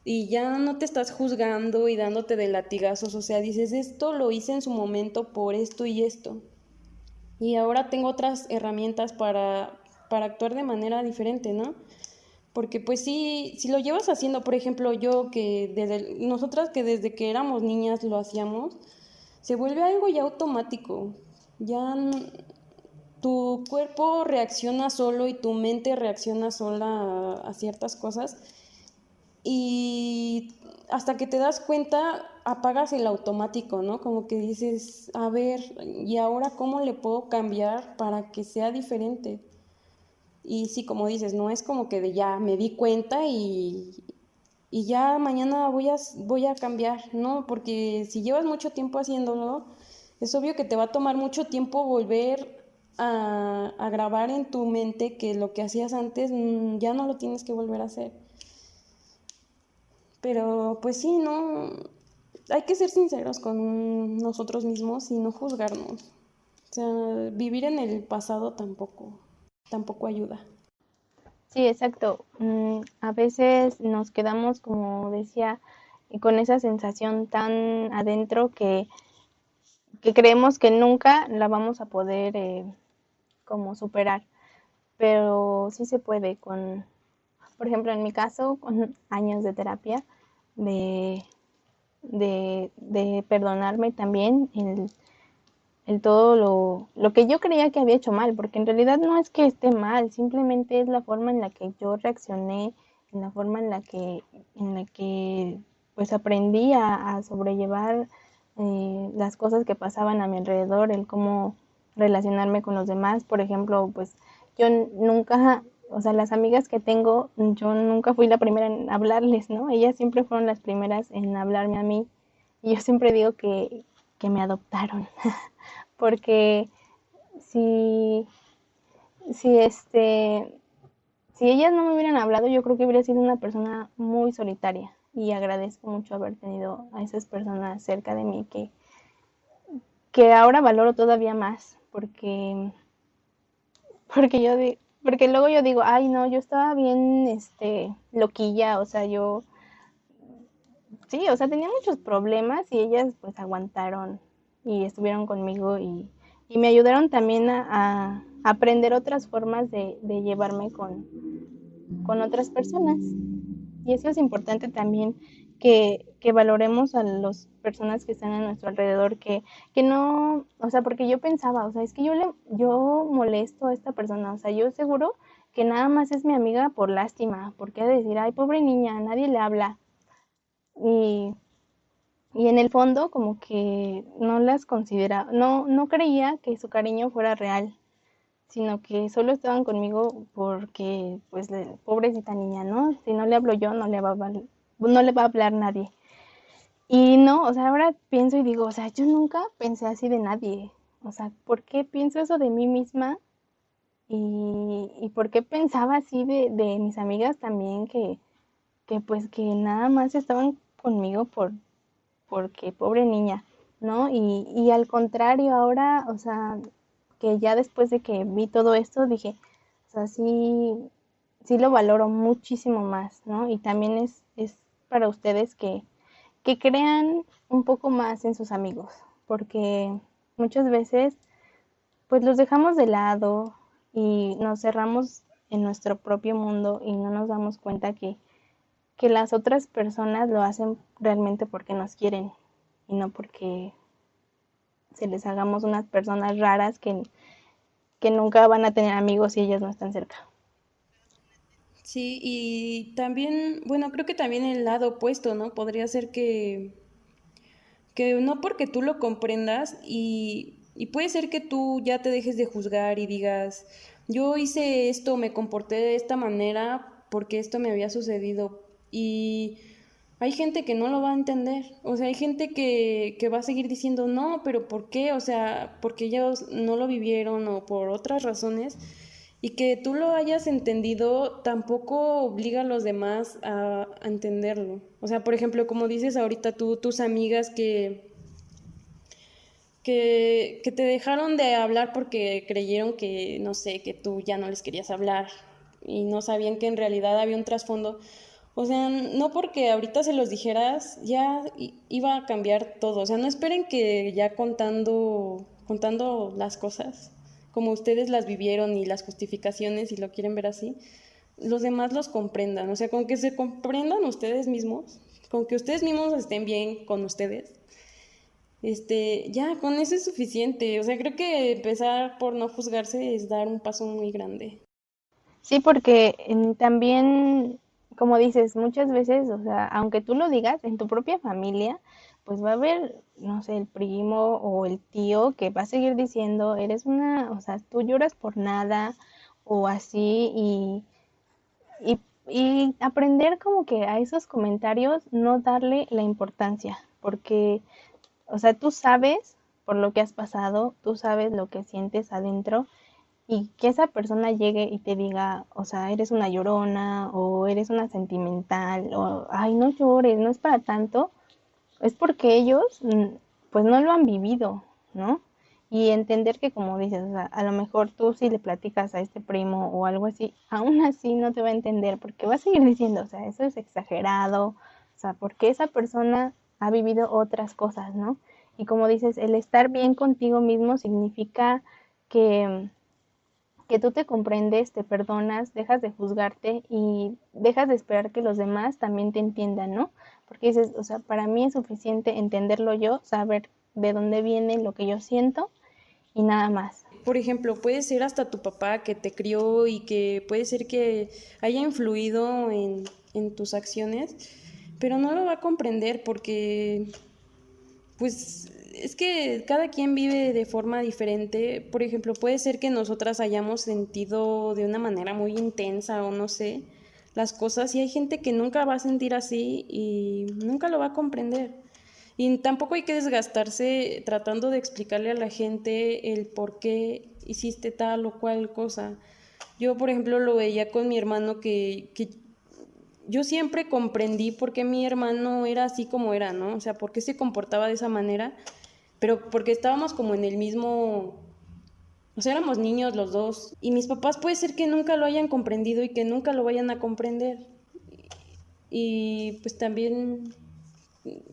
Y ya no te estás juzgando y dándote de latigazos, o sea, dices, esto lo hice en su momento por esto y esto. Y ahora tengo otras herramientas para actuar de manera diferente, ¿no? Porque pues sí, si lo llevas haciendo, por ejemplo, yo que nosotras que desde que éramos niñas lo hacíamos, se vuelve algo ya automático. Ya tu cuerpo reacciona solo y tu mente reacciona sola a ciertas cosas y hasta que te das cuenta apagas el automático, ¿no? Como que dices, a ver, ¿y ahora cómo le puedo cambiar para que sea diferente? Y sí, como dices, no es como que de ya me di cuenta y ya mañana voy a cambiar, ¿no? Porque si llevas mucho tiempo haciéndolo, es obvio que te va a tomar mucho tiempo volver a grabar en tu mente que lo que hacías antes ya no lo tienes que volver a hacer. Pero pues sí, no, hay que ser sinceros con nosotros mismos y no juzgarnos. O sea, vivir en el pasado tampoco ayuda. Sí, exacto. A veces nos quedamos, como decía, con esa sensación tan adentro que creemos que nunca la vamos a poder como superar, pero sí se puede con, por ejemplo, en mi caso, con años de terapia, de, de perdonarme también el todo lo que yo creía que había hecho mal, porque en realidad no es que esté mal, simplemente es la forma en la que yo reaccioné, en la forma en la que pues aprendí a sobrellevar las cosas que pasaban a mi alrededor, el cómo relacionarme con los demás, por ejemplo, pues yo nunca, o sea, las amigas que tengo, yo nunca fui la primera en hablarles, ¿no? Ellas siempre fueron las primeras en hablarme a mí y yo siempre digo que me adoptaron. Porque si, si, si ellas no me hubieran hablado, yo creo que hubiera sido una persona muy solitaria. Y agradezco mucho haber tenido a esas personas cerca de mí que ahora valoro todavía más, porque luego yo digo, ay no, yo estaba bien loquilla, o sea, yo sí, o sea, tenía muchos problemas y ellas pues aguantaron y estuvieron conmigo y me ayudaron también a aprender otras formas de llevarme con otras personas. Y eso es importante también que valoremos a las personas que están a nuestro alrededor, que no, o sea, porque yo pensaba, o sea, es que yo molesto a esta persona, o sea, yo seguro que nada más es mi amiga por lástima, porque ha de decir, ay, pobre niña, nadie le habla. Y, y en el fondo como que no las consideraba, no creía que su cariño fuera real, sino que solo estaban conmigo porque, pues, pobrecita niña, ¿no? Si no le hablo yo, no le va a hablar nadie. Y no, o sea, ahora pienso y digo, o sea, yo nunca pensé así de nadie. O sea, ¿por qué pienso eso de mí misma? Y por qué pensaba así de mis amigas también que pues que nada más estaban conmigo porque pobre niña, ¿no? Y al contrario, ahora, o sea, que ya después de que vi todo esto, dije, o sea, sí lo valoro muchísimo más, ¿no? Y también es para ustedes que crean un poco más en sus amigos, porque muchas veces, pues los dejamos de lado y nos cerramos en nuestro propio mundo y no nos damos cuenta que las otras personas lo hacen realmente porque nos quieren y no porque se les hagamos unas personas raras que nunca van a tener amigos si ellas no están cerca. Sí, y también, bueno, creo que también el lado opuesto, ¿no? Podría ser que no porque tú lo comprendas y puede ser que tú ya te dejes de juzgar y digas, yo hice esto, me comporté de esta manera porque esto me había sucedido y hay gente que no lo va a entender, o sea, hay gente que va a seguir diciendo, no, pero ¿por qué? O sea, porque ellos no lo vivieron o por otras razones. Y que tú lo hayas entendido tampoco obliga a los demás a entenderlo. O sea, por ejemplo, como dices ahorita tú, tus amigas que te dejaron de hablar porque creyeron que, no sé, que tú ya no les querías hablar y no sabían que en realidad había un trasfondo. O sea, no porque ahorita se los dijeras ya iba a cambiar todo. O sea, no esperen que ya contando las cosas como ustedes las vivieron y las justificaciones, si lo quieren ver así, los demás los comprendan. O sea, con que se comprendan ustedes mismos, con que ustedes mismos estén bien con ustedes, ya, con eso es suficiente. O sea, creo que empezar por no juzgarse es dar un paso muy grande. Sí, porque también, como dices, muchas veces, o sea, aunque tú lo digas en tu propia familia, pues va a haber, no sé, el primo o el tío que va a seguir diciendo, eres o sea, tú lloras por nada o así y aprender como que a esos comentarios no darle la importancia, porque, o sea, tú sabes por lo que has pasado, tú sabes lo que sientes adentro y que esa persona llegue y te diga, o sea, eres una llorona o eres una sentimental o, ay, no llores, no es para tanto, es porque ellos pues no lo han vivido, ¿no? Y entender que como dices, o sea, a lo mejor tú si le platicas a este primo o algo así, aún así no te va a entender porque va a seguir diciendo, o sea, eso es exagerado, o sea, porque esa persona ha vivido otras cosas, ¿no? Y como dices, el estar bien contigo mismo significa que que tú te comprendes, te perdonas, dejas de juzgarte y dejas de esperar que los demás también te entiendan, ¿no? Porque dices, o sea, para mí es suficiente entenderlo yo, saber de dónde viene lo que yo siento y nada más. Por ejemplo, puede ser hasta tu papá que te crió y que puede ser que haya influido en tus acciones, pero no lo va a comprender porque pues es que cada quien vive de forma diferente. Por ejemplo, puede ser que nosotras hayamos sentido de una manera muy intensa o no sé las cosas y hay gente que nunca va a sentir así y nunca lo va a comprender. Y tampoco hay que desgastarse tratando de explicarle a la gente el por qué hiciste tal o cual cosa. Yo, por ejemplo, lo veía con mi hermano que yo siempre comprendí por qué mi hermano era así como era, ¿no? O sea, por qué se comportaba de esa manera, pero porque estábamos como en el mismo, o sea, éramos niños los dos. Y mis papás puede ser que nunca lo hayan comprendido y que nunca lo vayan a comprender. Y pues también,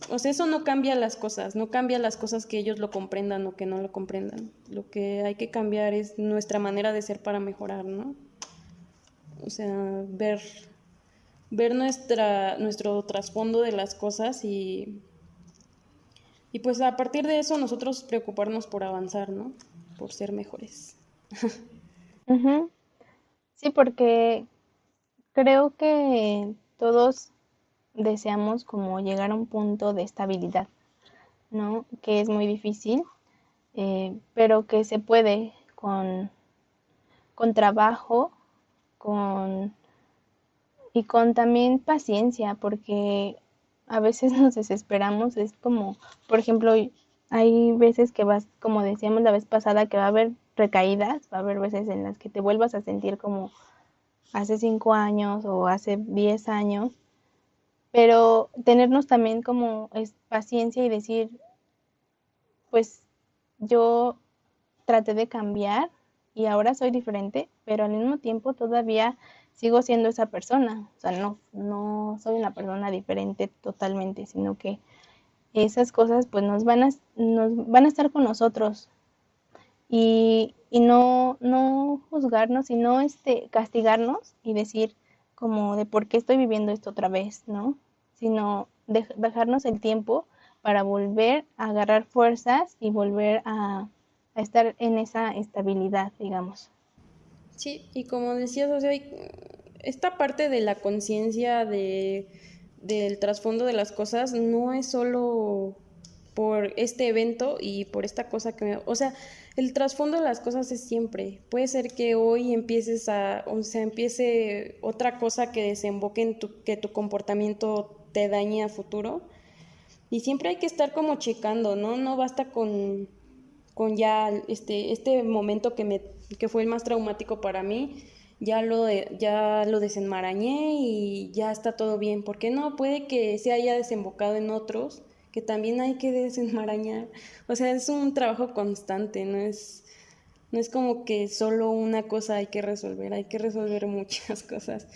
o sea, eso no cambia las cosas, no cambia las cosas que ellos lo comprendan o que no lo comprendan. Lo que hay que cambiar es nuestra manera de ser para mejorar, ¿no? O sea, ver nuestro trasfondo de las cosas y pues a partir de eso nosotros preocuparnos por avanzar, ¿no? Por ser mejores. Ujú. Sí, porque creo que todos deseamos como llegar a un punto de estabilidad, ¿no? Que es muy difícil, pero que se puede con trabajo, con y con también paciencia, porque a veces nos desesperamos, es como, por ejemplo, hay veces que vas, como decíamos la vez pasada, que va a haber recaídas, va a haber veces en las que te vuelvas a sentir como hace 5 años o hace 10 años, pero tenernos también como es paciencia y decir, pues yo traté de cambiar y ahora soy diferente, pero al mismo tiempo todavía sigo siendo esa persona. O sea, no soy una persona diferente totalmente, sino que esas cosas pues nos van a estar con nosotros y no juzgarnos, sino castigarnos y decir como de por qué estoy viviendo esto otra vez, ¿no? Sino dejarnos el tiempo para volver a agarrar fuerzas y volver a estar en esa estabilidad, digamos. Sí, y como decías, o sea, esta parte de la conciencia del trasfondo de las cosas no es solo por este evento y por esta cosa o sea, el trasfondo de las cosas es siempre. Puede ser que hoy o sea, empiece otra cosa que desemboque en que tu comportamiento te dañe a futuro. Y siempre hay que estar como checando, ¿no? No basta con ya este momento que fue el más traumático para mí, ya lo desenmarañé y ya está todo bien. ¿Por qué no? Puede que se haya desembocado en otros que también hay que desenmarañar. O sea, es un trabajo constante, no es como que solo una cosa hay que resolver muchas cosas.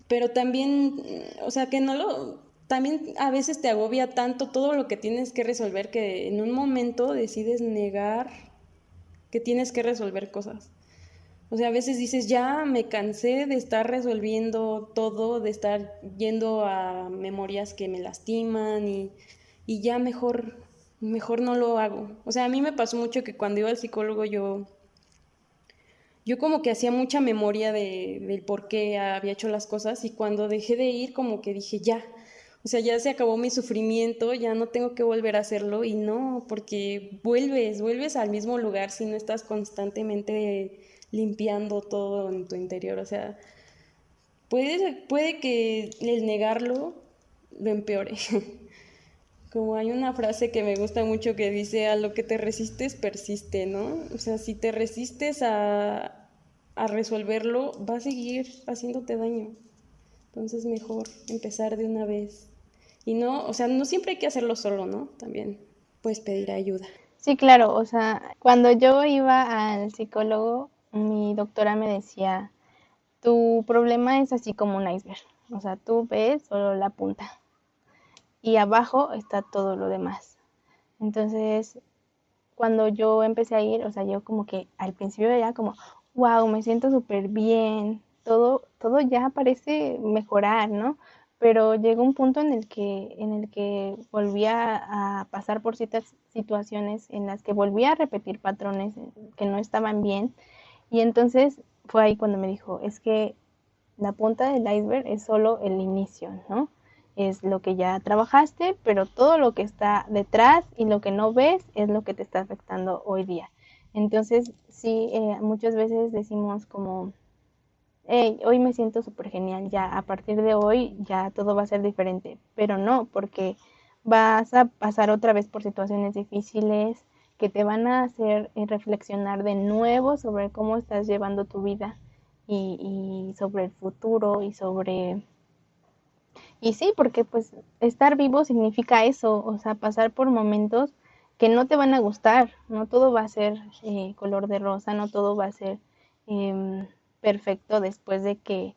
Pero también, o sea, que no lo, también a veces te agobia tanto todo lo que tienes que resolver que en un momento decides negar que tienes que resolver cosas. O sea, a veces dices, ya me cansé de estar resolviendo todo, de estar yendo a memorias que me lastiman y ya mejor no lo hago. O sea, a mí me pasó mucho que cuando iba al psicólogo yo como que hacía mucha memoria del por qué había hecho las cosas y cuando dejé de ir como que dije ya, o sea, ya se acabó mi sufrimiento, ya no tengo que volver a hacerlo y no, porque vuelves al mismo lugar si no estás constantemente limpiando todo en tu interior, o sea, puede que el negarlo lo empeore. Como hay una frase que me gusta mucho que dice, a lo que te resistes persiste, ¿no? O sea, si te resistes a resolverlo, va a seguir haciéndote daño. Entonces mejor empezar de una vez. Y no, o sea, no siempre hay que hacerlo solo, ¿no? También puedes pedir ayuda. Sí, claro, o sea, cuando yo iba al psicólogo, mi doctora me decía, tu problema es así como un iceberg, o sea, tú ves solo la punta y abajo está todo lo demás. Entonces, cuando yo empecé a ir, o sea, yo como que al principio ya como, wow, me siento súper bien, todo ya parece mejorar, ¿no? Pero llegó un punto en el que volví a pasar por ciertas situaciones en las que volví a repetir patrones que no estaban bien. Y entonces fue ahí cuando me dijo, es que la punta del iceberg es solo el inicio, ¿no? Es lo que ya trabajaste, pero todo lo que está detrás y lo que no ves es lo que te está afectando hoy día. Entonces, sí, muchas veces decimos como, hey, hoy me siento súper genial, ya a partir de hoy ya todo va a ser diferente, pero no, porque vas a pasar otra vez por situaciones difíciles que te van a hacer reflexionar de nuevo sobre cómo estás llevando tu vida y sobre el futuro y sí, porque pues estar vivo significa eso, o sea, pasar por momentos que no te van a gustar, no todo va a ser color de rosa, no todo va a ser perfecto después de que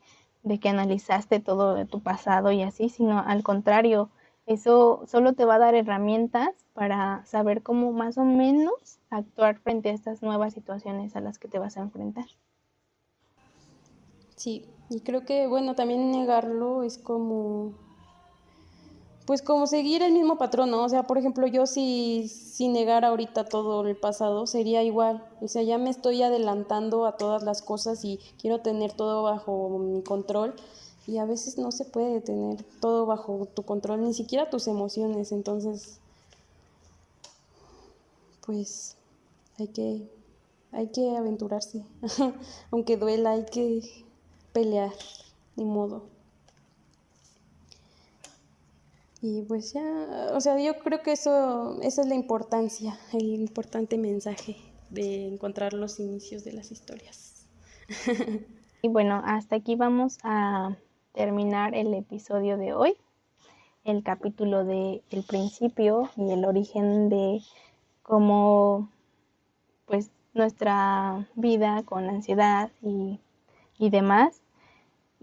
analizaste todo de tu pasado y así, sino al contrario, eso solo te va a dar herramientas para saber cómo más o menos actuar frente a estas nuevas situaciones a las que te vas a enfrentar. Sí, y creo que, bueno, también negarlo es como, pues como seguir el mismo patrón, ¿no? O sea, por ejemplo, yo si negara ahorita todo el pasado, sería igual. O sea, ya me estoy adelantando a todas las cosas y quiero tener todo bajo mi control. Y a veces no se puede tener todo bajo tu control, ni siquiera tus emociones. Entonces, pues hay que, hay que aventurarse. Aunque duela, hay que pelear, ni modo. Y pues ya, o sea, yo creo que esa es la importancia, el importante mensaje de encontrar los inicios de las historias. Y bueno, hasta aquí vamos a terminar el episodio de hoy, el capítulo de el principio y el origen de cómo pues nuestra vida con ansiedad y demás.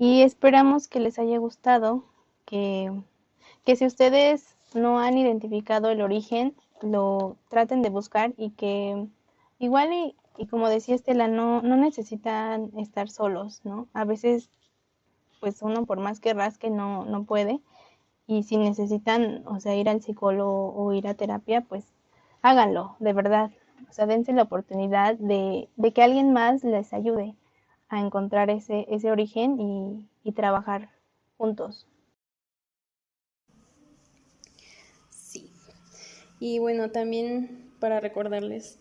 Y esperamos que les haya gustado, que, que si ustedes no han identificado el origen, lo traten de buscar y que igual y como decía Estela, no necesitan estar solos, ¿no? A veces pues uno por más que rasque no puede y si necesitan, o sea, ir al psicólogo o ir a terapia, pues háganlo, de verdad. O sea, dense la oportunidad de que alguien más les ayude a encontrar ese origen y trabajar juntos. Sí. Y bueno, también para recordarles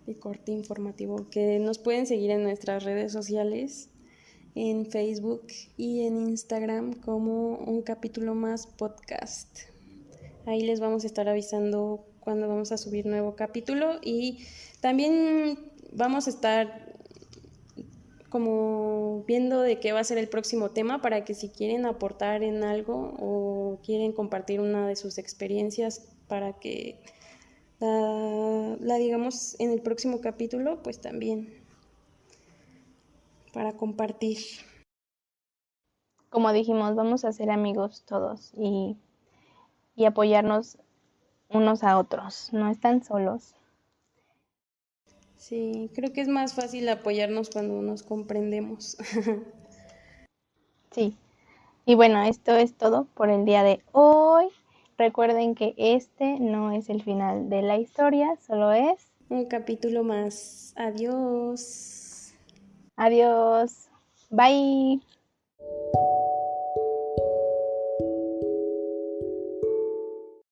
el corte informativo que nos pueden seguir en nuestras redes sociales, en Facebook y en Instagram como Un Capítulo Más Podcast. Ahí les vamos a estar avisando cuando vamos a subir nuevo capítulo y también vamos a estar como viendo de qué va a ser el próximo tema para que si quieren aportar en algo o quieren compartir una de sus experiencias para que la digamos en el próximo capítulo, pues también para compartir. Como dijimos, vamos a ser amigos todos y apoyarnos unos a otros. No están solos. Sí, creo que es más fácil apoyarnos cuando nos comprendemos. Sí. Y bueno, esto es todo por el día de hoy. Recuerden que este no es el final de la historia, solo es Un capítulo más. Adiós. adiós. Bye.